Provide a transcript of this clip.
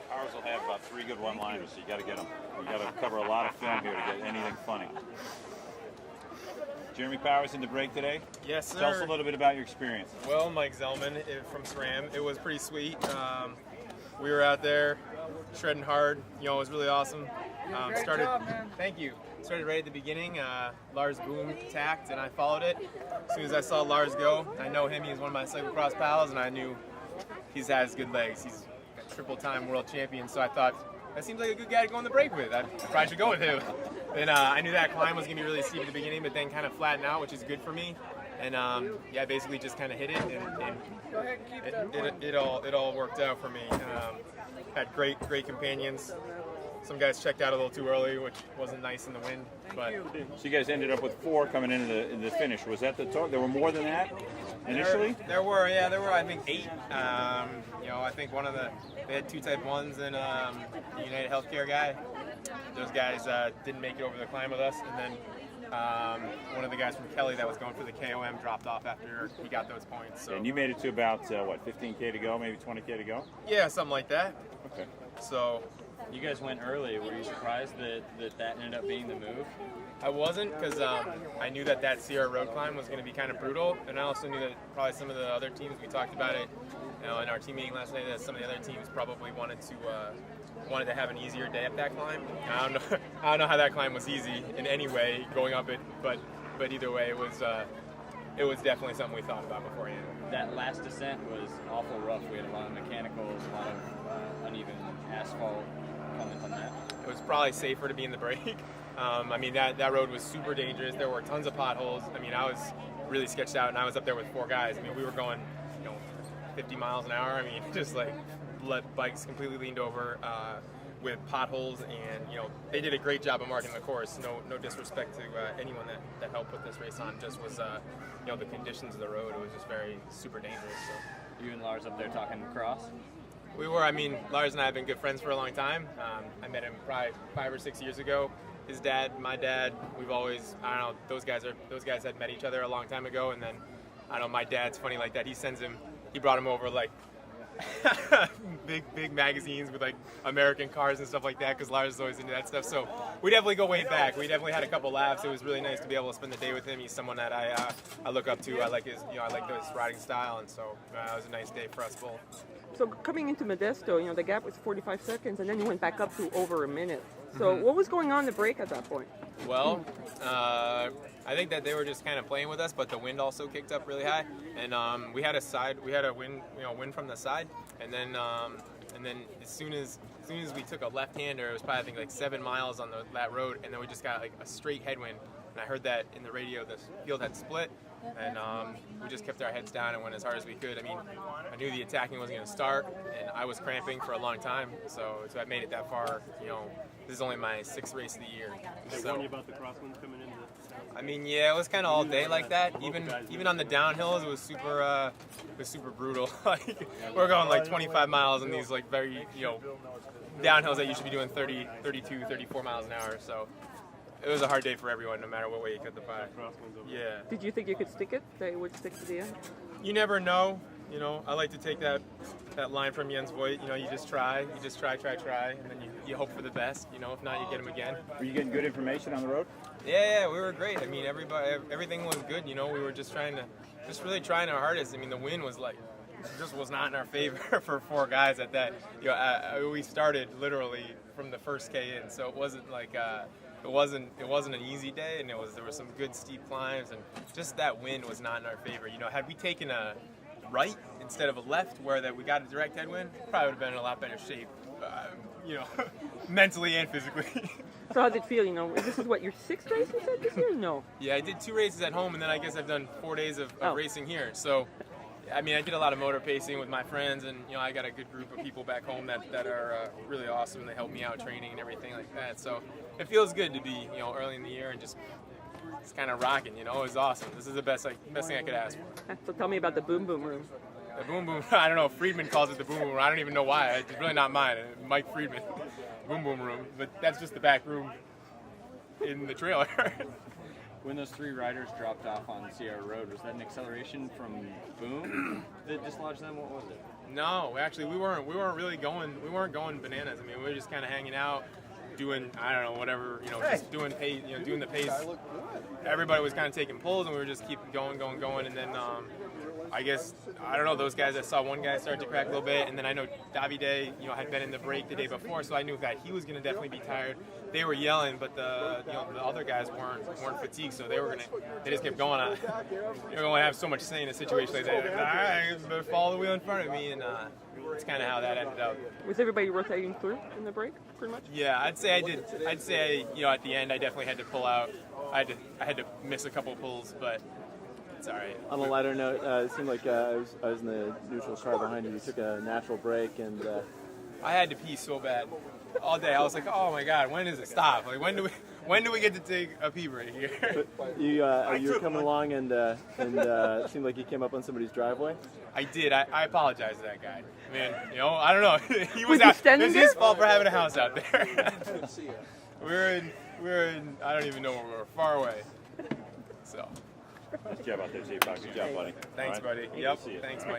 Powers will have about 3 good one-liners, so you got to get them. You got to cover a lot of film here to get anything funny. Jeremy Powers in the break today. Yes, sir. Tell us a little bit about your experience. Well, Mike Zellman from SRAM. It was pretty sweet. We were out there shredding hard. It was really awesome. Great job, man. Thank you. Started right at the beginning. Lars Boom attacked, and I followed it. As soon as I saw Lars go, I know him. He's one of my cyclocross pals, and I knew he has good legs. He's a triple-time world champion, so I thought, that seems like a good guy to go on the break with. I probably should go with him. Then I knew that climb was going to be really steep at the beginning, but then kind of flatten out, which is good for me. And yeah, basically just kind of hit it, and it all worked out for me. Had great companions. Some guys checked out a little too early, which wasn't nice in the wind. But so you guys ended up with 4 coming into the finish. Was that the total? There were more than that initially? There were I think 8. I think they had 2 Type 1s and the United Healthcare guy. Those guys didn't make it over the climb with us, and then one of the guys from Kelly that was going for the KOM dropped off after he got those points. So. And you made it to about 15K to go, maybe 20K to go? Yeah, something like that. Okay. So. You guys went early. Were you surprised that ended up being the move? I wasn't, because I knew that Sierra Road climb was going to be kind of brutal, and I also knew that probably some of the other teams, we talked about it in our team meeting last night, that some of the other teams probably wanted to have an easier day up that climb. I don't know how that climb was easy in any way going up it, but either way, it was definitely something we thought about beforehand. That last descent was awful rough. We had a lot of mechanicals, a lot of uneven asphalt. Comment on that. It was probably safer to be in the break. That road was super dangerous. There were tons of potholes. I was really sketched out, and I was up there with 4 guys. We were going, 50 miles an hour. Just like bikes completely leaned over with potholes, and they did a great job of marking the course. No disrespect to anyone that helped put this race on. Just was the conditions of the road. It was just very super dangerous. So. You and Lars up there talking cross? We were. Lars and I have been good friends for a long time. I met him probably 5 or 6 years ago. His dad, my dad, we've always, those guys had met each other a long time ago, and then, my dad's funny like that. He brought him over like big magazines with like American cars and stuff like that, because Lars is always into that stuff. So we definitely go way back. We definitely had a couple laughs. It was really nice to be able to spend the day with him. He's someone that I look up to. I like his riding style, and so it was a nice day for us both. So coming into Modesto, the gap was 45 seconds, and then you went back up to over a minute. So what was going on in the break at that point? Well, I think that they were just kind of playing with us, but the wind also kicked up really high, and we had a wind from the side, and then as soon as we took a left-hander, it was probably I think like 7 miles on that road, and then we just got like a straight headwind, and I heard that in the radio the field had split. And we just kept our heads down and went as hard as we could. I knew the attacking wasn't going to start, and I was cramping for a long time, so I made it that far. This is only my 6th race of the year. Did they warn you about the crosswinds coming in? Yeah, it was kind of all day like that. Even on the downhills, it was super brutal. We're going like 25 miles on these like very downhills that you should be doing 30, 32, 34 miles an hour. So. It was a hard day for everyone, no matter what way you cut the pie. Yeah. Did you think you could stick it? That it would stick to the end? You never know. I like to take that line from Jens Voigt. You just try. You just try, and then you hope for the best. If not, you get him again. Were you getting good information on the road? Yeah, we were great. Everything was good. We were just really trying our hardest. The wind was just was not in our favor for 4 guys at that. We started literally from the first K in, so it wasn't like. It wasn't an easy day, and there were some good steep climbs, and just that wind was not in our favor. Had we taken a right instead of a left, where we got a direct headwind, probably would have been in a lot better shape, mentally and physically. So how did it feel? This is what your 6th race you said this year? No. Yeah, I did 2 races at home, and then I guess I've done 4 days of racing here. So. I did a lot of motor pacing with my friends, and I got a good group of people back home that are really awesome, and they help me out training and everything like that. So it feels good to be early in the year and just kind of rocking. It was awesome. This is the best thing I could ask for. So tell me about the boom boom room. The boom boom. I don't know. Friedman calls it the boom boom room. I don't even know why. It's really not mine. Mike Friedman, boom boom room. But that's just the back room in the trailer. When those 3 riders dropped off on Sierra Road, was that an acceleration from Boom that dislodged them? What was it? No, actually, we weren't really going. We weren't going bananas. I mean, we were just kind of hanging out, doing, I don't know, whatever, just doing pace, doing the pace. Everybody was kind of taking pulls, and we were just keep going, and then I guess, I don't know, those guys, I saw one guy start to crack a little bit, and then I know Davide, had been in the break the day before, so I knew that he was going to definitely be tired. They were yelling, but the other guys weren't fatigued, so they just kept going. You don't have so much say in a situation like that. Like, all right, better follow the wheel in front of me, and it's kind of how that ended up. Was everybody rotating through in the break, pretty much? Yeah, I'd say I did. I'd say at the end I definitely had to pull out. I had to miss a couple pulls, but it's all right. On a lighter note, it seemed like I was in the neutral car behind you. You took a natural break, and I had to pee so bad all day. I was like, oh my god, when does it stop? Like when do we get to take a pee break here? but you were coming along, and it seemed like you came up on somebody's driveway. I did. I apologize to that guy. I mean, I don't know. He Was he standing It was his fault for having a house out there. we were in. I don't even know where we were. Far away. So. Nice job out there, J-Fox. Good job, buddy. Thanks, All right. buddy. Yep. See you. Thanks, All right. Mike.